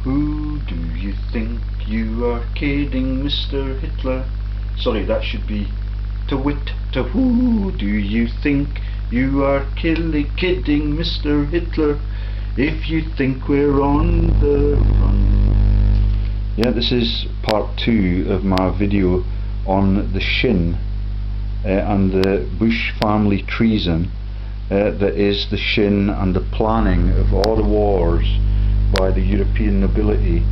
Who do you think you are kidding, Mr. Hitler? Sorry, that should be to wit to who do you think you are kidding, Mr. Hitler? If you think we're on the run. Yeah, this is part 2 of my video on the Shin and the Bush family treason that is the Shin and the planning of all the wars by the European nobility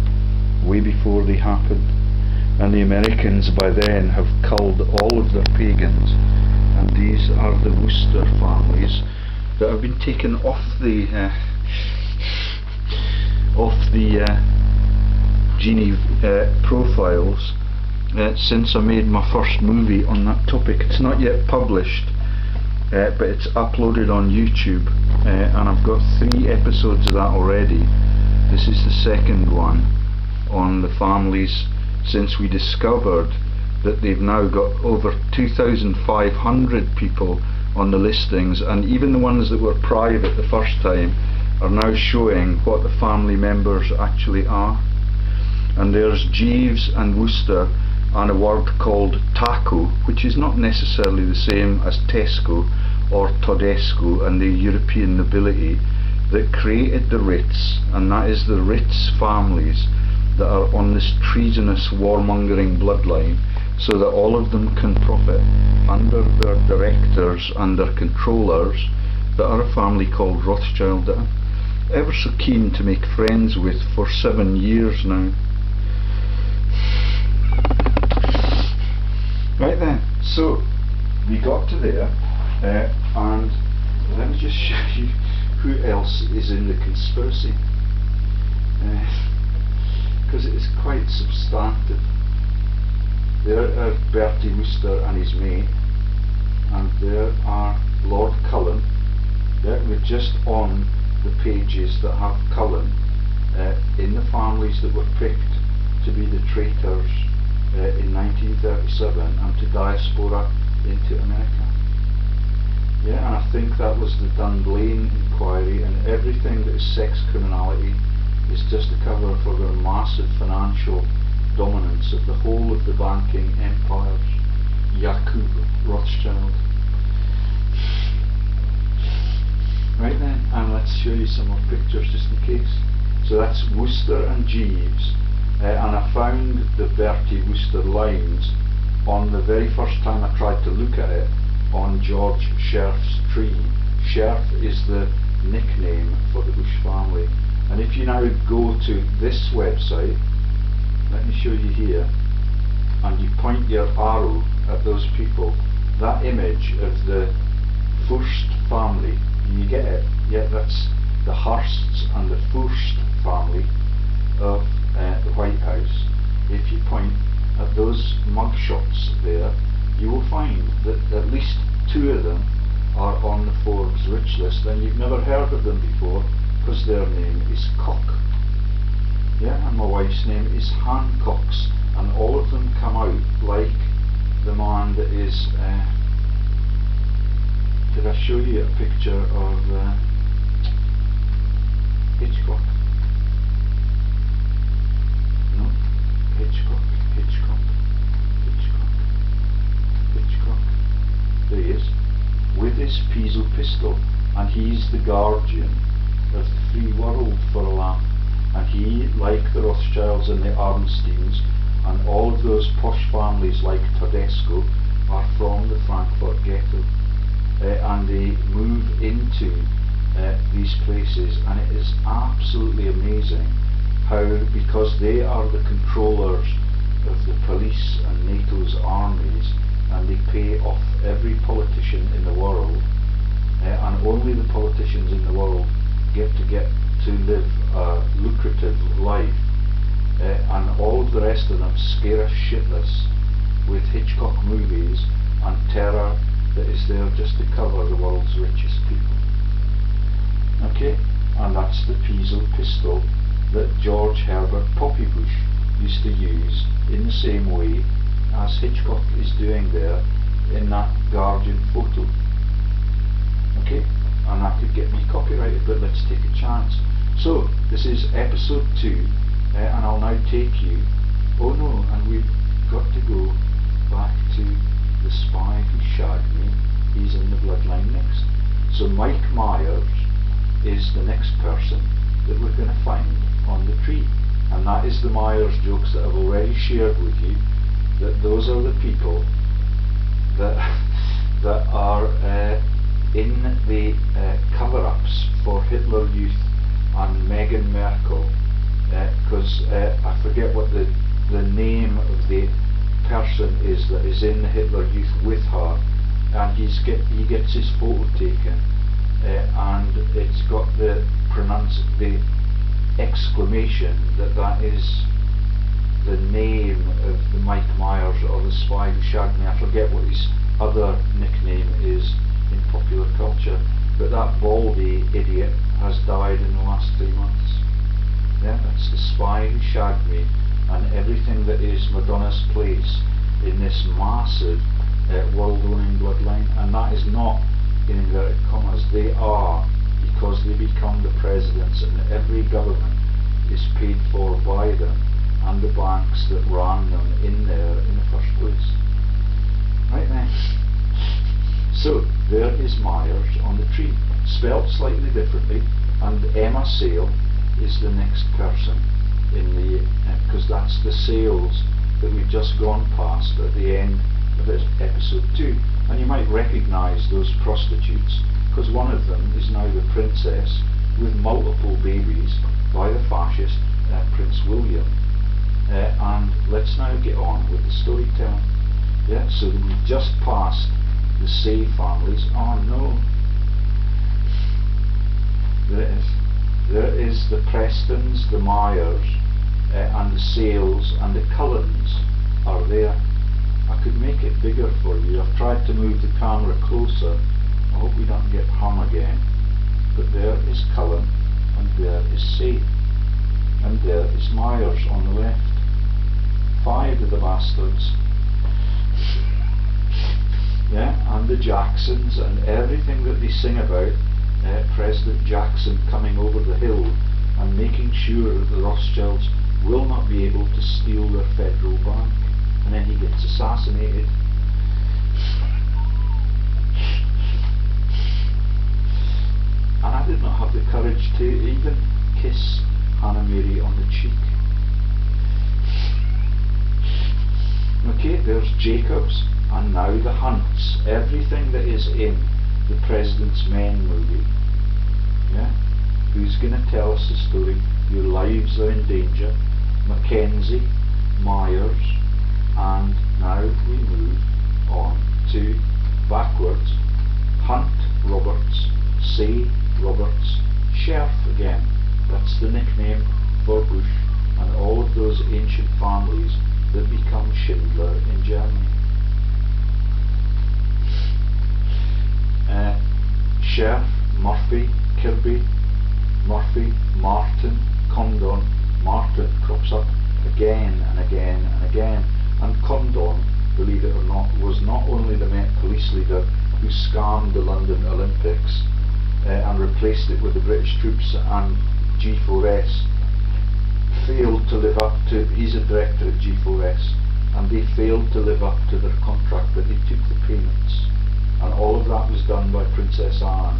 way before they happened. And the Americans by then have culled all of their pagans, and these are the Wooster families that have been taken off the genie profiles since I made my first movie on that topic. It's not yet published, but it's uploaded on YouTube, and I've got 3 episodes of that already. This is the second one on the families since we discovered that they've now got over 2,500 people on the listings, and even the ones that were private the first time are now showing what the family members actually are. And there's Jeeves and Wooster and a word called taco, which is not necessarily the same as Tesco or Todesco and the European nobility that created the Ritz, and that is the Ritz families that are on this treasonous warmongering bloodline, so that all of them can profit under their directors and their controllers that are a family called Rothschild that I'm ever so keen to make friends with for 7 years now. Right then, so we got to there, and let me just show you who else is in the conspiracy, because it is quite substantive. There are Bertie Wooster and his mate, and there are Lord Cullen. We're just on the pages that have Cullen in the families that were picked to be the traitors in 1937 and to diaspora into America. Yeah, and I think that was the Dunblane inquiry, and everything that is sex criminality is just a cover for their massive financial dominance of the whole of the banking empires. Jakub Rothschild. Right then, and let's show you some more pictures just in case. So that's Wooster and Jeeves, and I found the Bertie Wooster lines on the very first time I tried to look at it on George Scherf's tree. Scherf is the nickname for the Bush family. And if you now go to this website, let me show you here, and you point your arrow at those people, that image of the Fürst family, you get it? Yeah, that's the Hearsts and the Fürst family of the White House. If you point at those mugshots there, you will find that at least 2 of them are on the Forbes rich list, and you've never heard of them before because their name is Cock. Yeah, and my wife's name is Hancocks, and all of them come out like the man that is did I show you a picture of Hitchcock? No, Hitchcock. There he is, with his Piso pistol, and he's the guardian of the free world for a laugh. And he, like the Rothschilds and the Arnsteins and all of those posh families like Todesco, are from the Frankfurt ghetto, and they move into these places, and it is absolutely amazing how, because they are the controllers of the police and NATO's armies, and they pay off every politician in the world, and only the politicians in the world get to live a lucrative life, and all of the rest of them scare us shitless with Hitchcock movies and terror that is there just to cover the world's richest people. Okay, and that's the Piso pistol that George Herbert Poppy Bush used to use in the same way as Hitchcock is doing there in that Guardian photo. Okay, and that could get me copyrighted, but let's take a chance. So this is episode 2 and I'll now take you, oh no, and we've got to go back to the spy who shagged me. He's in the bloodline next. So Mike Myers is the next person that we're going to find on the tree, and that is the Myers jokes that I've already shared with you, that those are the people that are in the cover-ups for Hitler Youth and Meghan Merkel, because I forget what the name of the person is that is in the Hitler Youth with her, and he gets his photo taken, and it's got the exclamation that is the name of the Mike Myers or the spy who shagged me. I forget what his other nickname is in popular culture, but that baldy idiot has died in the last 3 months. Yeah, that's the spy who shagged me, and everything that is Madonna's place in this massive world-owning bloodline, and that is not in inverted commas. They are, because they become the presidents, and every government is paid for by them and the banks that ran them in there in the first place. Right then. So there is Myers on the tree, spelt slightly differently, and Emma Syale is the next person in the, because that's the sales that we've just gone past at the end of episode 2, and you might recognise those prostitutes, because one of them is now the princess with multiple babies by the fascist Prince William. And let's now get on with the storytelling. Yeah, so we've just passed the Say families. Oh no, there is the Prestons, the Myers, and the Sayles and the Cullens are there. I could make it bigger for you. I've tried to move the camera closer. I hope we don't get hum again. But there is Cullen, and there is Say, and there is Myers on the left. 5 of the bastards. Yeah, and the Jacksons and everything that they sing about. President Jackson coming over the hill and making sure that the Rothschilds will not be able to steal their federal bank, and then he gets assassinated. And I did not have the courage to even kiss Hannah Mary on the cheek. Okay, there's Jacobs, and now the Hunts, everything that is in the President's Men movie. Yeah, who's going to tell us the story? Your lives are in danger. Mackenzie, Myers, and now we move on to backwards. Hunt, Roberts, Say, Roberts, Scherf again. That's the nickname for Bush and all of those ancient families that become Schindler in Germany. Scherf, Murphy, Kirby, Murphy, Martin, Condon. Martin crops up again and again and again, and Condon, believe it or not, was not only the Met Police leader who scammed the London Olympics and replaced it with the British troops, and G4S failed to live up to, he's a director at G4S, and they failed to live up to their contract, but they took the payments, and all of that was done by Princess Anne,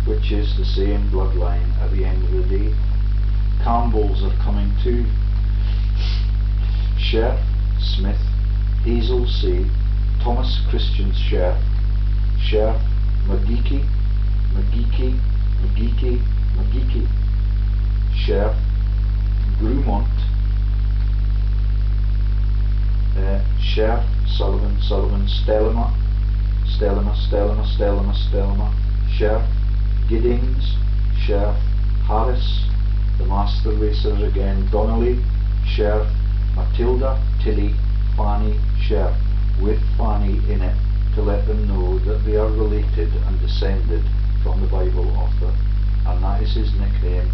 which is the same bloodline at the end of the day. Campbells are coming too. Scherf, Smith, Hazel Say, Thomas Christian Scherf, Scherf, McGeeky, McGeeky, McGeeky, McGeeky, Scherf, Grumont, Scherf, Sullivan, Sullivan, Stellima, Stellima, Stellima, Stellima, Stellima, Scherf, Giddings, Scherf, Harris, the Master Racers again, Donnelly, Scherf, Matilda, Tilly, Fanny, Scherf, with Fanny in it to let them know that they are related and descended from the Bible author, and that is his nickname,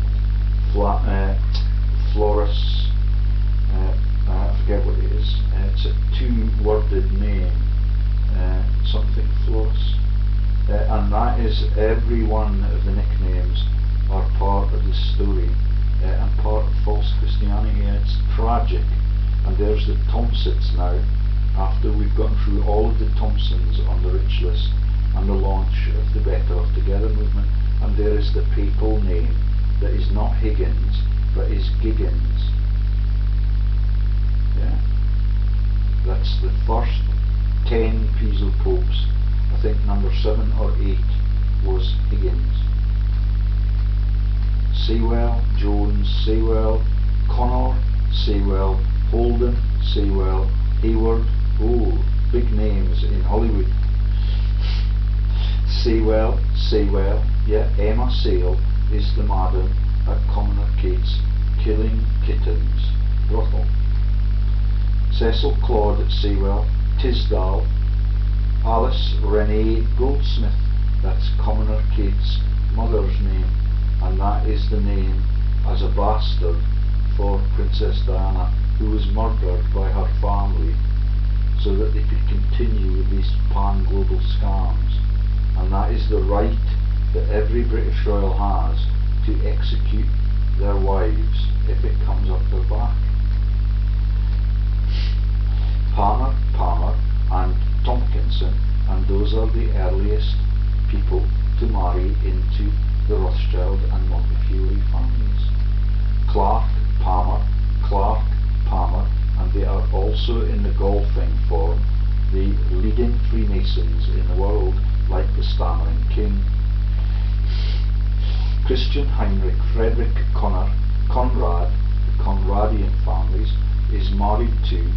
Florus, I forget what it is, it's a 2-worded name, something Florus, and that is every one of the nicknames are part of the story and part of false Christianity. Christianity, and it's tragic. And there's the Thompsons now, after we've gone through all of the Thompsons on the rich list and the launch of the Better Off Together movement, and there is the papal name that is not Higgins but is Giggins. Yeah, that's the first 10 Piso popes. I think number 7 or 8 was Higgins. Saywell, Jones, Saywell, Connor, Saywell, Holden, Saywell, Hayward. Oh, big names in Hollywood. Saywell, yeah, Emma Syale is the madam at Commoner Kate's Killing Kittens brothel. Cecil Claude at Saywell, Tisdall, Alice Renee Goldsmith, that's Commoner Kate's mother's name, and that is the name as a bastard for Princess Diana, who was murdered by her family so that they could continue with these pan-global scams. And that is the right that every British royal has to execute their wives if it comes up their back. Palmer and Tompkinson, and those are the earliest people to marry into the Rothschild and Montefiore families. Clarke Palmer, and they are also in the golfing form the leading Freemasons in the world, like the Stammering King. Christian Heinrich Frederick Conrad, the Conradian families, is married to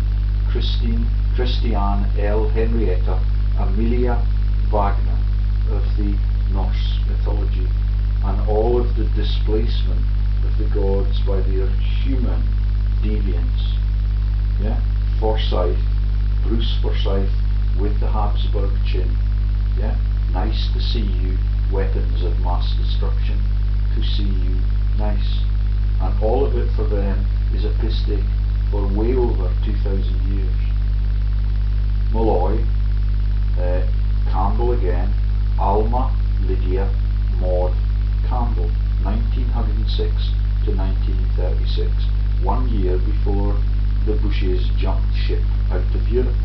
Christiane L. Henrietta Amelia Wagner of the Norse mythology, and all of the displacement of the gods by their human deviance. Yeah, Forsyth, Bruce Forsyth with the Habsburg chin. Yeah, nice to see you, weapons of mass destruction, to see you, nice. And all of it for them is a piss take for way over 2,000 years. Molloy, Campbell again, Alma Lydia Maude Campbell, 1906 to 1936, 1 year before the Bushes jumped ship out of Europe.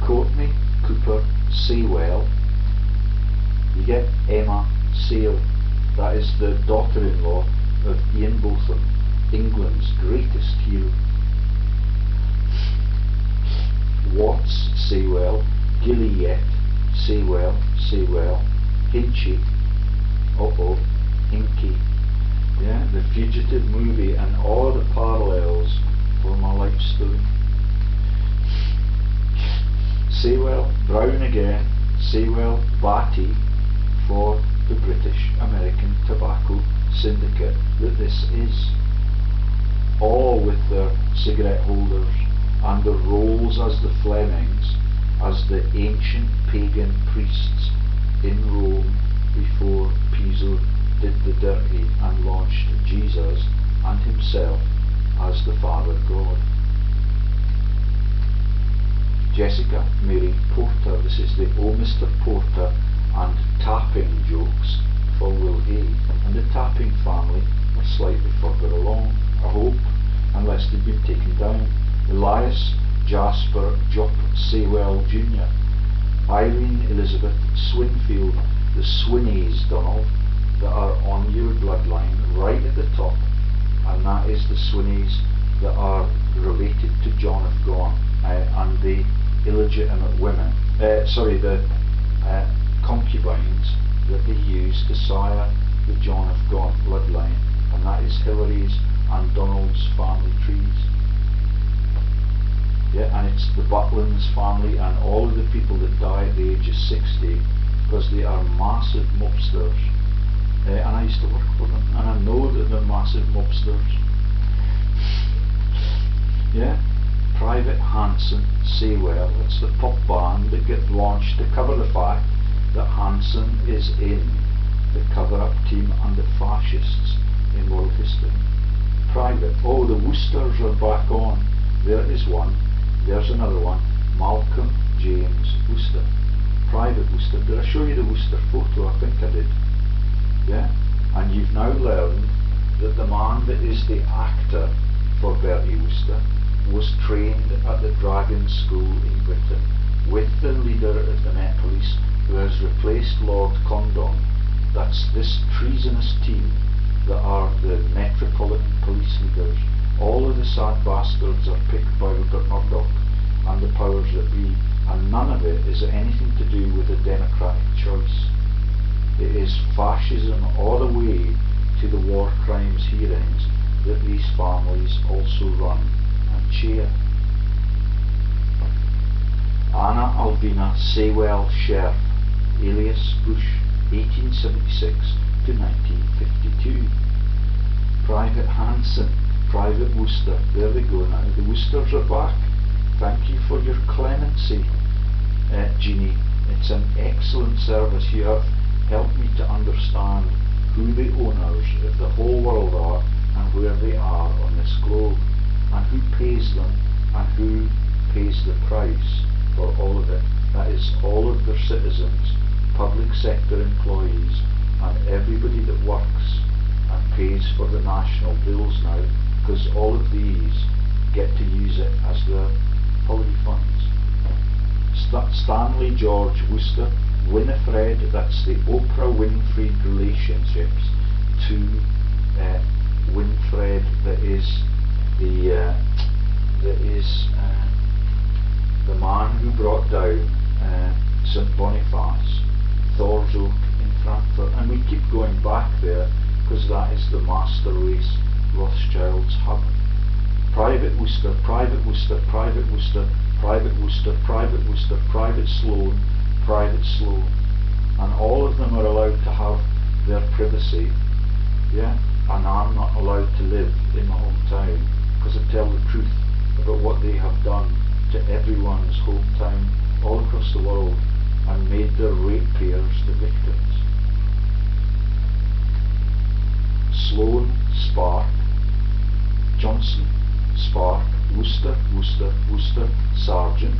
Courtney Cooper Saywell, you get Emma Syale, that is the daughter-in-law of Ian Botham, England's greatest hero. Watts Saywell, Gilliet Saywell, Hinchy, Hinky. Yeah, the Fugitive movie and all the parallels for my life story. Saywell, Brown again, Saywell, Batty for the British American Tobacco Syndicate that this is. All with their cigarette holders and their roles as the Flemings, as the ancient pagan priests in Rome before Piso did the dirty and launched Jesus and himself as the Father God. Jessica Mary Porter, this is the Oh Mr. Porter and tapping jokes for Will Hay, and the tapping family are slightly further along, I hope, unless they've been taken down. Elias Jasper Jupp Saywell Jr., Irene Elizabeth Swinfield, the Swinneys, Donald, that are on your bloodline right at the top, and that is the Swinneys that are related to John of Gaunt and the illegitimate women, the concubines that they used to sire the John of Gaunt bloodline, and that is Hilary's and Donald's family trees. Yeah, and it's the Butlins family and all of the people that die at the age of 60 because they are massive mobsters. And I used to work for them, and I know that they're massive mobsters. Yeah, Private Hanson Saywell, it's the pop band that get launched to cover the fact that Hanson is in the cover-up team and the fascists in world history. Private, oh, the Woosters are back on. There is one, there's another one, Malcolm James Wooster. Private Wooster, did I show you the Wooster photo? I think I did. Yeah, and you've now learned that the man that is the actor for Bertie Wooster was trained at the Dragon School in Britain with the leader of the Met Police who has replaced Lord Condon. That's this treasonous team that are the Metropolitan Police leaders. All of the sad bastards are picked by Rupert Murdoch and the powers that be, and none of it is anything to do with a democratic choice. It is fascism all the way to the war crimes hearings that these families also run and cheer. Anna Alvina Saywell Scherf, alias Bush, 1876 to 1952. Private Hanson, Private Wooster, there they go now, the Woosters are back. Thank you for your clemency, Jeannie. It's an excellent service. You have helped me to understand who the owners of the whole world are and where they are on this globe, and who pays them and who pays the price for all of it. That is all of their citizens, public sector employees, and everybody that works and pays for the national bills now, because all of these get to use it as their holiday funds. Stanley George Wooster, Winifred, that's the Oprah Winfrey relationships to Winfred, that is the man who brought down St Boniface, Thor's Oak in Frankfurt, and we keep going back there because that is the master race Rothschild's hub. Private Wooster, Private Wooster, Private Wooster, Private Wooster, Private Wooster, Private Sloane, Private Sloane, and all of them are allowed to have their privacy, yeah, and I'm not allowed to live in my hometown because I tell the truth about what they have done to everyone's hometown all across the world and made their ratepayers the victims. Sloane, Spark, Johnson, Spark, Wooster, Wooster, Wooster, Sargent,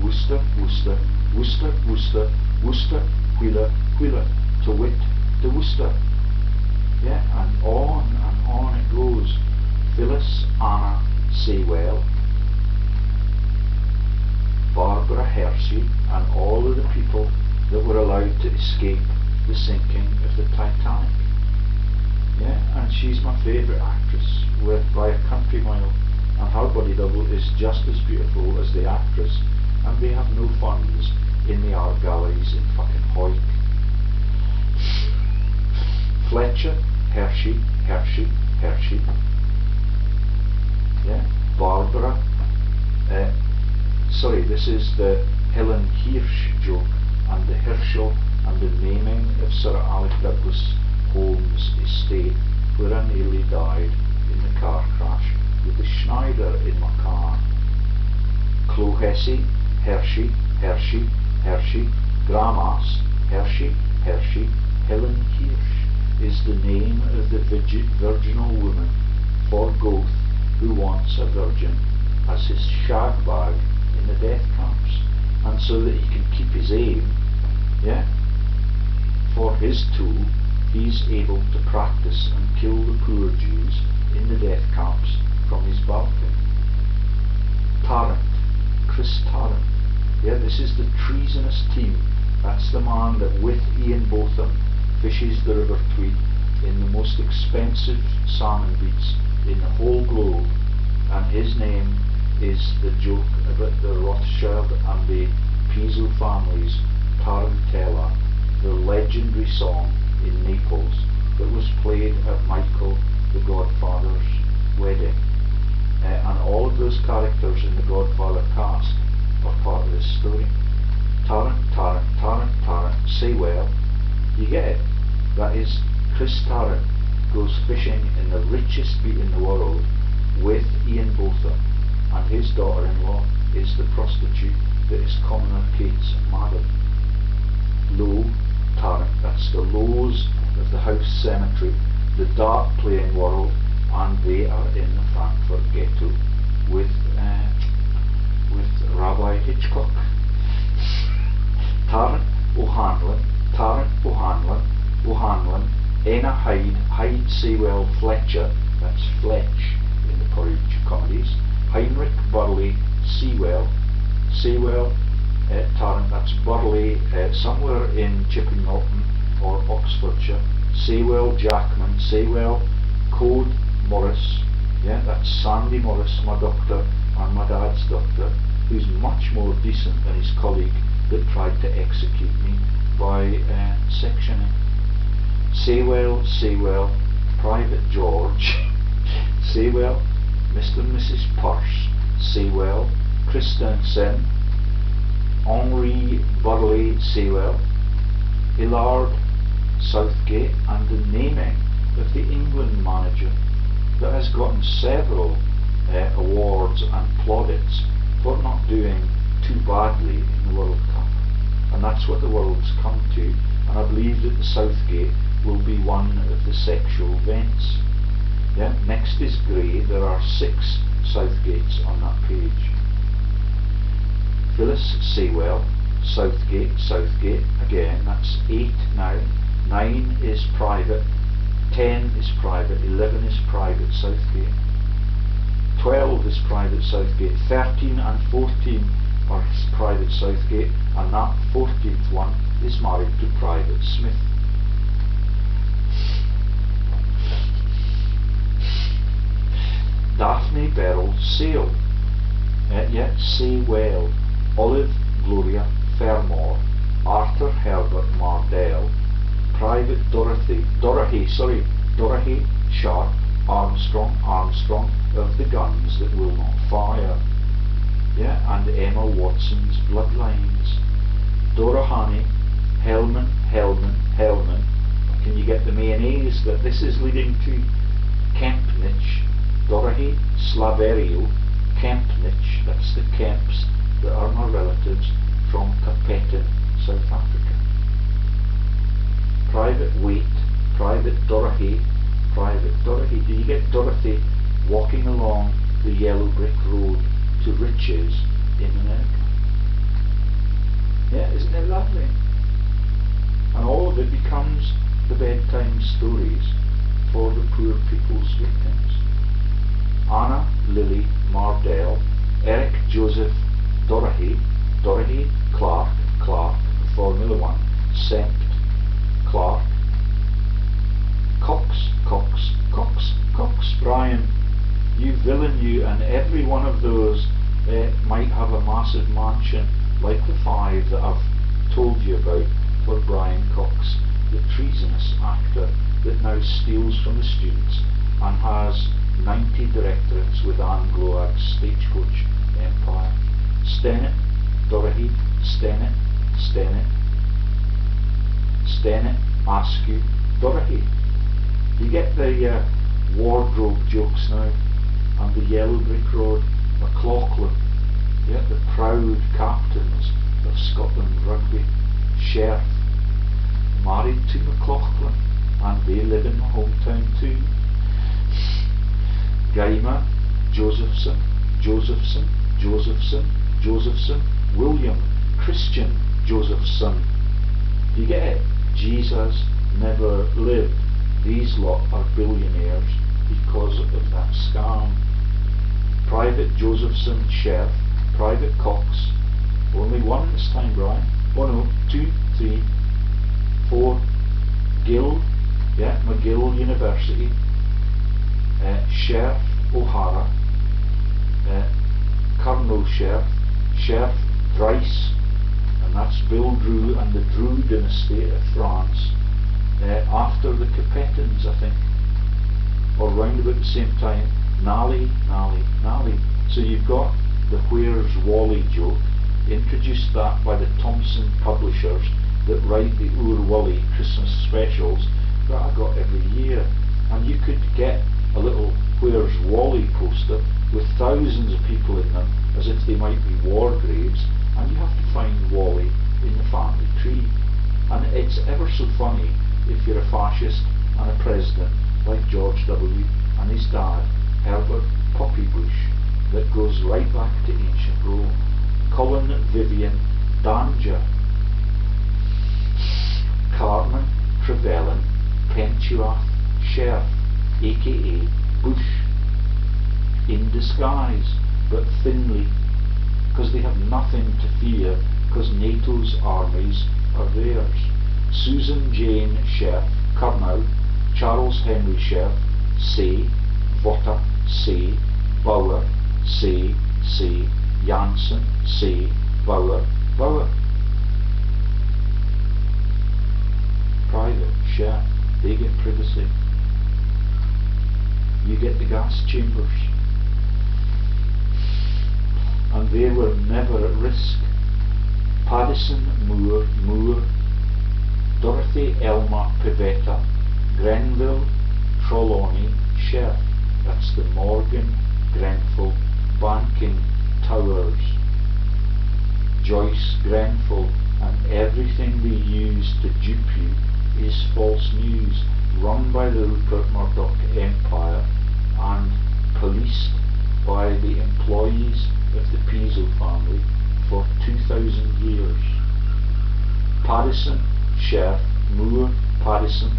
Wooster, Wooster, Wooster, Wooster, Wooster, Wheeler, Wheeler, to wit, to Wooster. Yeah, and on it goes. Phyllis Anna Saywell, Barbara Hershey, and all of the people that were allowed to escape the sinking of the Titanic. Yeah, and she's my favourite actress by a country mile, and her body double is just as beautiful as the actress, and they have no funds in the art galleries in fucking Hawick. Fletcher, Hershey, Hershey, Hershey. Yeah, Barbara. Sorry, this is the Helen Hirsch joke, and the Herschel and the naming of Sir Alec Douglas Holmes' estate, where I nearly died in the car crash with the Schneider in my car. Clohessy, Hershey, Hershey, Hershey, Gramas, Hershey, Hershey, Helen Hirsch is the name of the virginal woman for Goethe who wants a virgin as his shag bag in the death camps, and so that he can keep his aim, yeah, for his tool, he's able to practice and kill the poor Jews in the death camps from his balcony. Tarrant, Chris Tarrant, yeah, this is the treasonous team. That's the man that with Ian Botham fishes the River Tweed in the most expensive salmon beats in the whole globe, and his name is the joke about the Rothschild and the Piso families, Tarrantella, the legendary song in Naples that was played at Michael the Godfather's wedding. And all of those characters in the Godfather cast are part of this story. Tarrant, Tarrant, Tarrant, Tarrant, Saywell, you get it? That is, Chris Tarrant goes fishing in the richest beat in the world with Ian Botham, and his daughter-in-law is the prostitute that is Commoner Kate's madam. Low Tarrant, that's the lows of the house cemetery, the dart playing world, and they are in the Frankfurt ghetto with Rabbi Hitchcock. Tarrant O'Hanlon, Tarrant O'Hanlon, O'Hanlon, Enna Hyde, Hyde Saywell Fletcher, that's Fletch in the Porridge Comedies. Heinrich Burley Saywell Tarrant, that's Burley somewhere in Chipping Norton or Oxfordshire. Saywell Jackman, Saywell Code Morris, yeah, that's Sandy Morris, my doctor and my dad's doctor, who's much more decent than his colleague that tried to execute me by sectioning. Saywell, Private George, Saywell, Mr. and Mrs. Purse, Saywell, Christensen, Henri Burley Saywell, Hillard, Southgate, and the naming of the England manager that has gotten several awards and plaudits for not doing too badly in the World Cup. And that's what the world's come to, and I believe that the Southgate will be one of the sexual vents. Yeah, next is grey. There are 6 Southgates on that page. Phyllis Saywell, Southgate, again, that's 8 now. 9 is private, 10 is private, 11 is private Southgate, 12 is private Southgate, 13 and 14 are private Southgate, and that 14th one is married to Private Smith. Daphne Beryl Sale, Saywell, Olive Gloria Fermore, Arthur Herbert Mardell, Private Dorothy Sharp Armstrong of the guns that will not fire, yeah, and Emma Watson's Bloodlines. Dora Haney, Hellman. Can you get the mayonnaise that this is leading to? Kempnich, Dorothy Slaverio, Kempnich, that's the Kemps that are my relatives from Capeton, South Africa. Private Waite, Private Dorothy. Do you get Dorothy walking along the yellow brick road to riches in America? Yeah, isn't it lovely? And all of it becomes the bedtime stories for the poor people's victims. Anna Lily Mardell, Eric Joseph Dorothy, Clarke, Formula 1, Sempt, Clarke, Cox, Brian, you villain you, and every one of those might have a massive mansion like the 5 that I've told you about for Brian Cox, the treasonous actor that now steals from the students and has 90 directorates with Anne Gloag's Stagecoach empire. Stennett, Dorothy, Stennett, Askew, Dorothy. You get the wardrobe jokes now, and the yellow brick road, McLaughlin, yeah, the proud captains of Scotland rugby, Scherf, married to McLaughlin, and they live in my hometown too. Gaima, Josephson, William, Christian Josephson. You get it? Jesus never lived. These lot are billionaires because of that scam. Private Josephson Scherf, Private Cox, only one this time, Brian. Oh no, 2, 3, 4. Gill, yeah, McGill University. Scherf O'Hara, Colonel Scherf Dryce, and that's Bill Drew and the Drew dynasty of France, after the Capetons, I think, or round about the same time. Nally. So you've got the Where's Wally joke, introduced that by the Thompson publishers that write the Oor Wally Christmas specials that I got every year, and you could get a little Where's Wally poster with thousands of people in them as if they might be war graves, and you have to find Wally in the family tree. And it's ever so funny if you're a fascist and a president like George W. and his dad, Herbert Poppy Bush, that goes right back to ancient Rome. Cullen Vivian Danger, Carmen Trevelyan Pentuath Scherf, aka Bush, in disguise, but thinly, because they have nothing to fear, because NATO's armies are theirs. Susan Jane Scherf, Colonel, Charles Henry Scherf, say, Votta, say, Bauer, say, Janssen, say, Bauer. Private Scherf, they get privacy. You get the gas chambers. And they were never at risk. Paddison, Moore, Dorothy Elma Pivetta, Grenville, Trelawney, Scherf. That's the Morgan Grenfell banking towers. Joyce Grenfell, and everything they use to dupe you is false news, run by the Rupert Murdoch empire and policed by the employees of the Piso family for 2,000 years. Paddison, Scherf, Moore, Paddison,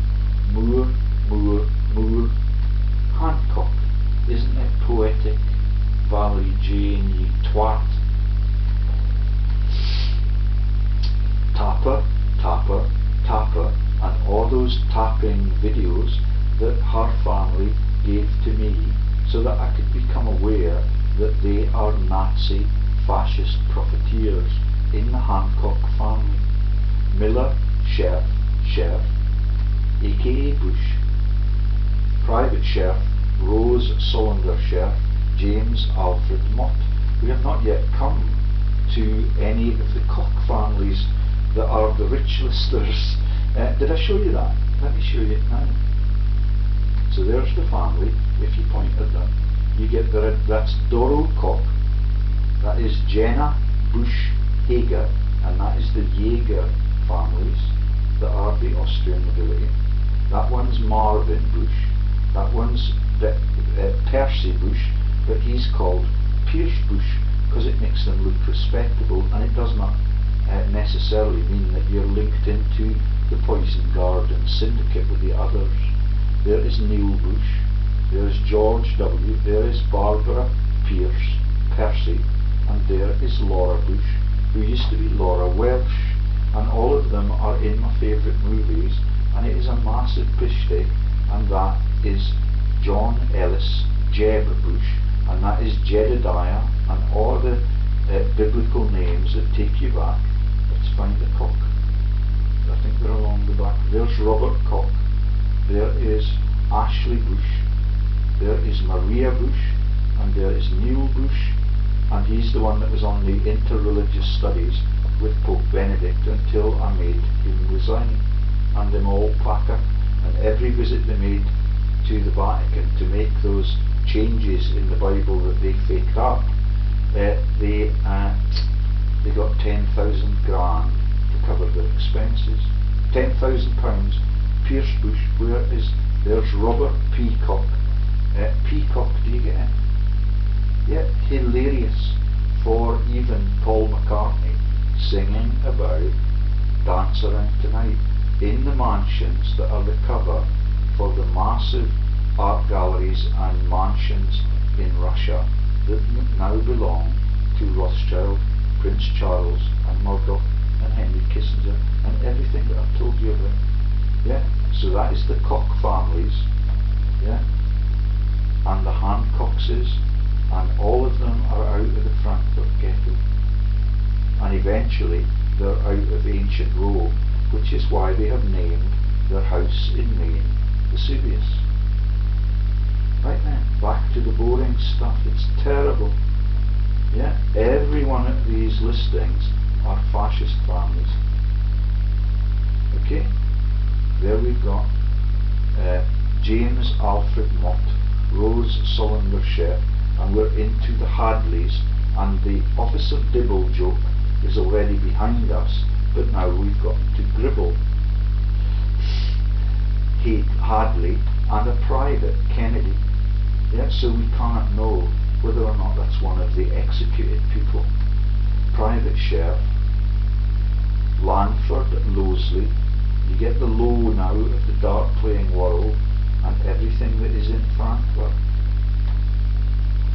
Moore, Hancock. Isn't it poetic? Valerie Jane, ye twat. Tapper, and all those tapping videos that her family gave to me so that I could become aware that they are Nazi fascist profiteers in the Hancock family. Miller, Scherf, aka Bush. Private Scherf, Rose Solander Scherf, James Alfred Mott. We have not yet come to any of the Koch families that are the rich listers. Did I show you that? Let me show you it now. So there's the family. If you point at them, you get that's Doro Koch, that is Jenna Bush Hager, and that is the Jaeger families that are the Austrian nobility. That one's Marvin Bush, that one's Percy Bush, but he's called Pierce Bush because it makes them look respectable, and it does not necessarily mean that you're linked into the Poison Garden syndicate with the others. There is Neil Bush, there is George W, there is Barbara Pierce, Percy, and there is Laura Bush, who used to be Laura Welsh, and all of them are in my favourite movies, and it is a massive pish take, and that is John Ellis, Jeb Bush, and that is Jedediah, and all the biblical names that take you back. Let's find the Koch. I think they're along the back. There's Robert Koch, there is Ashley Bush, there is Maria Bush, and there is Neil Bush, and he's the one that was on the interreligious studies with Pope Benedict until I made him resign, and them all packer, and every visit they made to the Vatican to make those changes in the Bible that they faked up, they got 10,000 grand to cover their expenses. £10,000. Pierce Bush, there's Robert Peacock. Peacock, do you get it? Yeah, hilarious for even Paul McCartney singing about Dance Around Tonight in the mansions that are the cover for the massive art galleries and mansions in Russia that now belong to Rothschild, Prince Charles and Murdoch and Henry Kissinger and everything that I've told you about. Yeah, so that is the Koch families, yeah, and the Hancockses, and all of them are out of the Frankfurt ghetto, and eventually they're out of ancient Rome, which is why they have named their house in Maine Vesuvius. Right then, back to the boring stuff. It's terrible. Yeah, every one of these listings are fascist families. Okay, there we've got James Alfred Mott, Rose Solander Scherf, and we're into the Hadleys, and the Officer Dibble joke is already behind us, but now we've got to Gribble, Hadley, and a private Kennedy. Yeah, so we cannot know whether or not that's one of the executed people. Private Scherf, Lanford, Loseley. You get the low now of the dart playing world and everything that is in Frankfurt.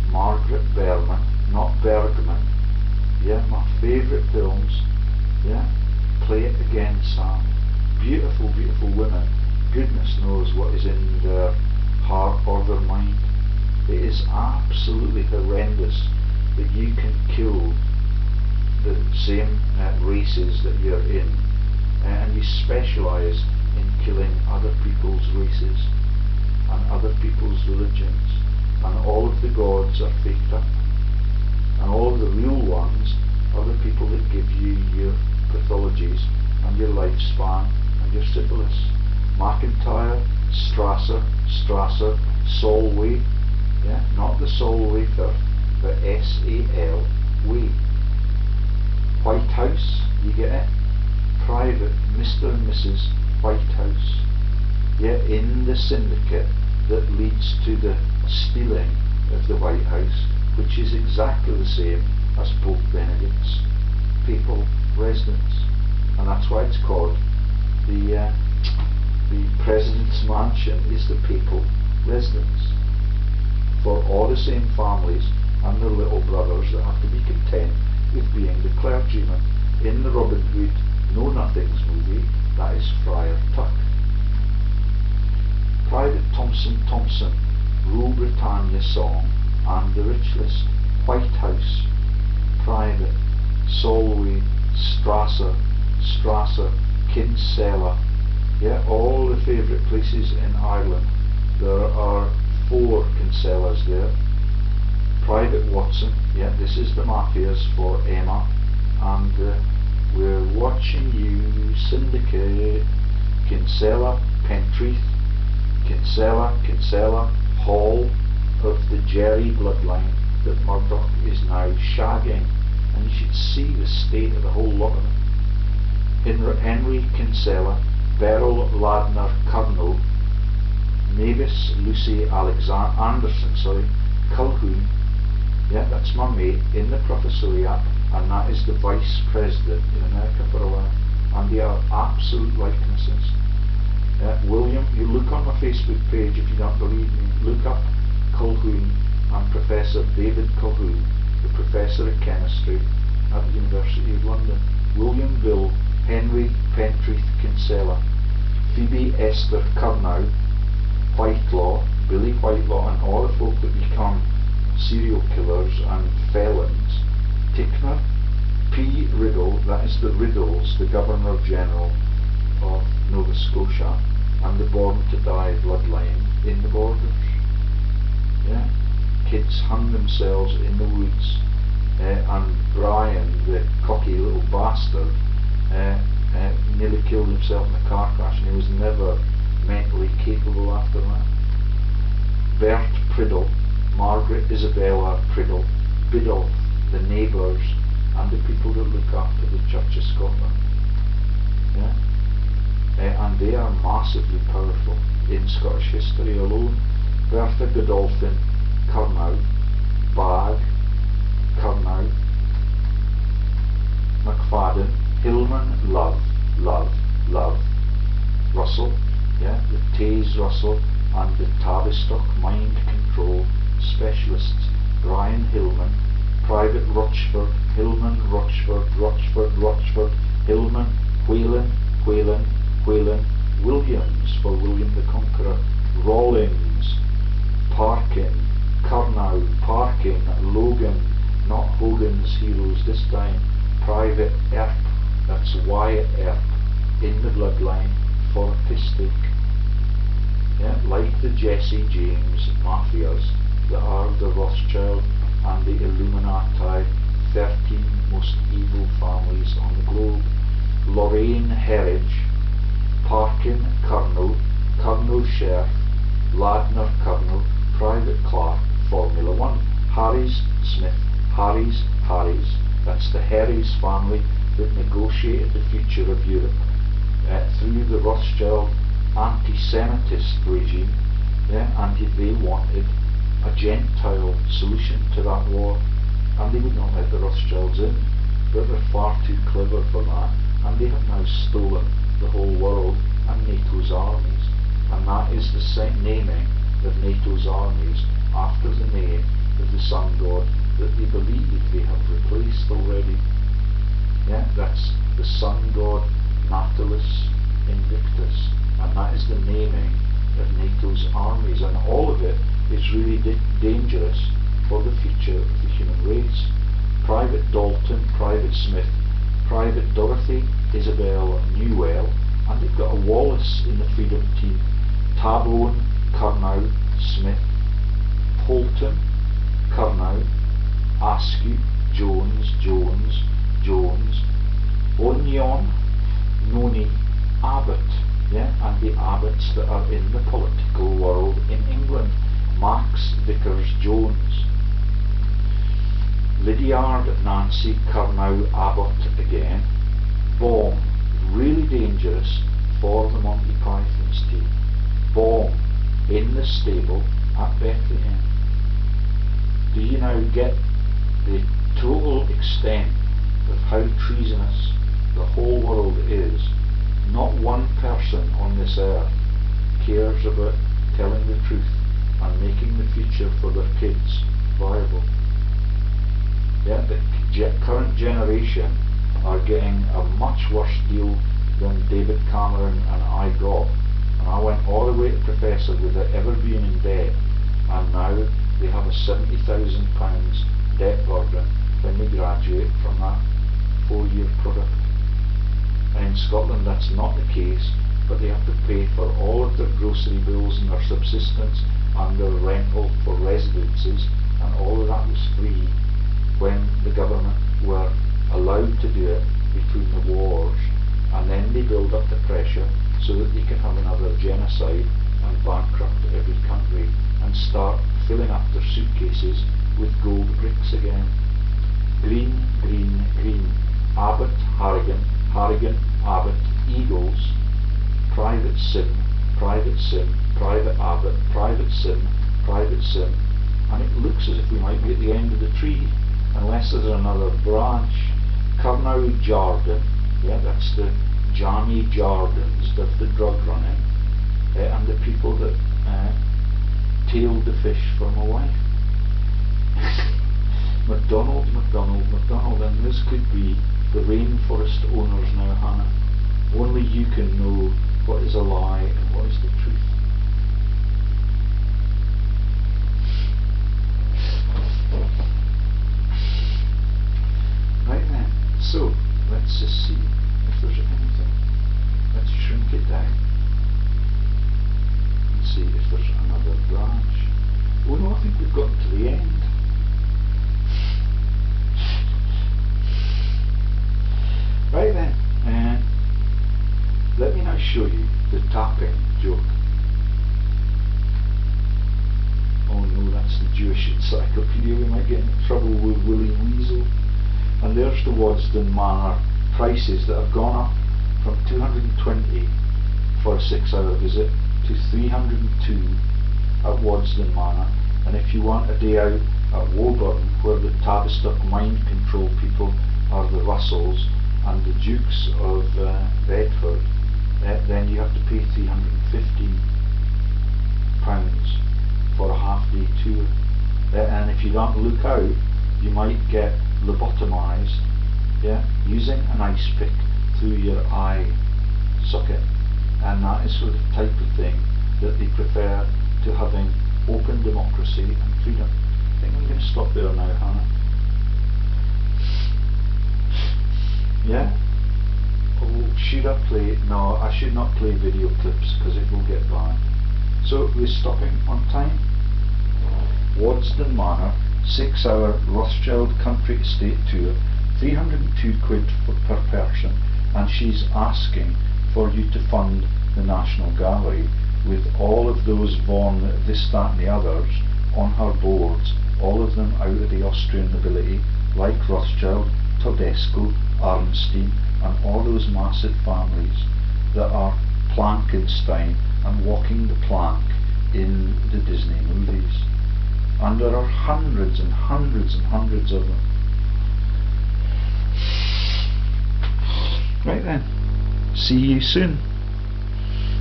Margaret Berman, not Bergman. Yeah, my favourite films. Yeah, Play It Again, Sam. Beautiful, beautiful women. Goodness knows what is in their heart or their mind. It is absolutely horrendous that you can kill the same races that you're in, and you specialise in killing other people's races and other people's religions, and all of the gods are faked up, and all of the real ones are the people that give you your pathologies and your lifespan and your syphilis. McIntyre, Strasser, Solway, yeah, not the Solwayfer, but S-A-L-Way. White House, you get it? Private Mr. and Mrs. White House. Yeah, in the syndicate that leads to the stealing of the White House, which is exactly the same as Pope Benedict's papal residence, and that's why it's called the President's Mansion is the papal residence, for all the same families and their little brothers that have to be content with being the clergyman. In the Robin Hood Know Nothings movie, that is Friar Tuck. Private Thompson, Rule Britannia Song and The Rich List. White House, Private, Solway, Strasser, Kinsella. Yeah, all the favourite places in Ireland. There are 4 Kinsellas there. Private Watson, yeah, this is the Mafias for Emma, and we're watching you, Syndicate. Kinsella, Pentreath, Kinsella, Hall of the Jerry bloodline that Murdoch is now shagging, and you should see the state of the whole lot of them. Henry Kinsella, Beryl Ladner Colonel, Mavis Lucy Anderson, Cullen. Yeah, that's my mate in the professoriate, and that is the Vice President in America for a while, and they are absolute likenesses. William, you look on my Facebook page if you don't believe me, look up Cullen and Professor David Cullen, the Professor of Chemistry at the University of London. William Bill Henry Pentreath Kinsella, Phoebe Esther Curnow, Whitelaw, Billy Whitelaw, and all the folk that become serial killers and felons. Tickner, P. Riddle, that is the Riddles, the Governor General of Nova Scotia, and the Born to Die bloodline in the Borders. Yeah, kids hung themselves in the woods, and Brian, the cocky little bastard, nearly killed himself in a car crash, and he was never mentally capable after that. Bert Priddle, Margaret Isabella Priddle, Biddulph, the neighbours and the people that look after the Church of Scotland. Yeah? And they are massively powerful in Scottish history alone. Bertha Godolphin Curnow, Bagg Curnow, McFadden, Hillman Love, Russell, yeah, the Taze Russell and the Tavistock mind control specialists. Brian Hillman, Private Rochford, Hillman, Rochford, Hillman, Whelan, Williams for William the Conqueror, Rawlings, Parkin, Curnow, Parkin, Logan, not Hogan's Heroes this time, Private Earp, that's Wyatt Earp, in the bloodline for a pistic. Yeah, like the Jesse James mafias that are the Rothschild and the Illuminati, 13 most evil families on the globe. Lorraine Herridge, Parkin Curnow, Scherf, Ladner Curnow, Private Clarke, Formula 1. Harries Smith, Harries, that's the Harries family that negotiated the future of Europe through the Rothschild anti-Semitist regime, yeah, and they wanted a Gentile solution to that war, and they would not let the Rothschilds in, but they're far too clever for that, and they have now stolen the whole world and NATO's armies, and that is the naming of NATO's armies after the name of the sun god that they believe they have replaced already. Yeah, that's the sun god Natalis Invictus, and that is the naming of NATO's armies, and all of it is really dangerous for the future of the human race. Private Dalton, Private Smith, Private Dorothy Isabel Newell, and they've got a Wallace in the Freedom team, Tabone, Curnow, Smith, Holton, Curnow, Askew, Jones, Onion, Noni, Abbott, yeah, and the Abbots that are in the political world in England, Max Vickers Jones, Lydiard, Nancy, Curnow, Abbott again, Baume, really dangerous for the Monty Python's team, Baume in the stable at Bethlehem. Do you now get the total extent of how treasonous the whole world is? Not one person on this earth cares about telling the truth and making the future for their kids viable. Yeah, the current generation are getting a much worse deal than David Cameron and I got. And I went all the way to Professor without ever being in debt, and now they have a £70,000 debt burden when they graduate from that 4-year product. And in Scotland that's not the case, but they have to pay for all of their grocery bills and their subsistence and their rental for residences, and all of that was free when the government were allowed to do it between the wars, and then they build up the pressure so that they can have another genocide and bankrupt every country and start filling up their suitcases with gold bricks again. Green, green, green. Abbott, Harrigan, Harrigan, Abbott, Eagles, Private Sim, Private Sim, Private Abbott, Private Sim, Private Sim, and it looks as if we might be at the end of the tree unless there's another branch. Curnow Jarden, yeah, that's the Johnny Jardins of the drug running, and the people that tailed the fish for my wife. McDonald, McDonald, McDonald, and this could be the rainforest owners now, Hannah. Only you can know what is a lie and what is the truth. Right then, so let's just see if there's anything. Let's shrink it down and see if there's another branch. Oh no, I think we've gotten to the end. Right then, let me now show you the tapping joke. Oh no, that's the Jewish Encyclopedia. We might get in trouble with Willie Weasel. And there's the Wadston Manor prices that have gone up from 220 for a 6-hour visit to 302 at Wadston Manor. And if you want a day out at Woburn, where the Tavistock mind control people are the Russells and the Dukes of Bedford, then you have to pay £315 for a half-day tour. And if you don't look out, you might get lobotomized, yeah, using an ice pick through your eye socket, and that is sort of the type of thing that they prefer to having open democracy and freedom. I think I'm going to stop there now, Hannah. Yeah? Oh, should I play? No, I should not play video clips because it will get banned. So we're stopping on time. Wadston Manor, 6-hour Rothschild country estate tour, 302 quid per person, and she's asking for you to fund the National Gallery with all of those von this, that and the others on her boards, all of them out of the Austrian nobility, like Rothschild, Todesco, Arnstein, and all those massive families that are Plankenstein and walking the plank in the Disney movies. And there are hundreds and hundreds and hundreds of them. Right then, see you soon.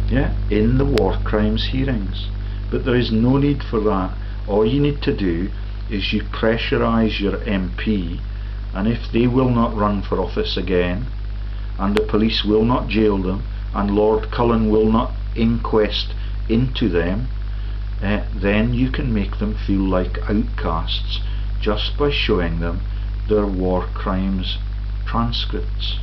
Yeah, in the war crimes hearings. But there is no need for that. All you need to do is you pressurise your MP, and if they will not run for office again, and the police will not jail them, and Lord Cullen will not inquest into them, then you can make them feel like outcasts just by showing them their war crimes transcripts.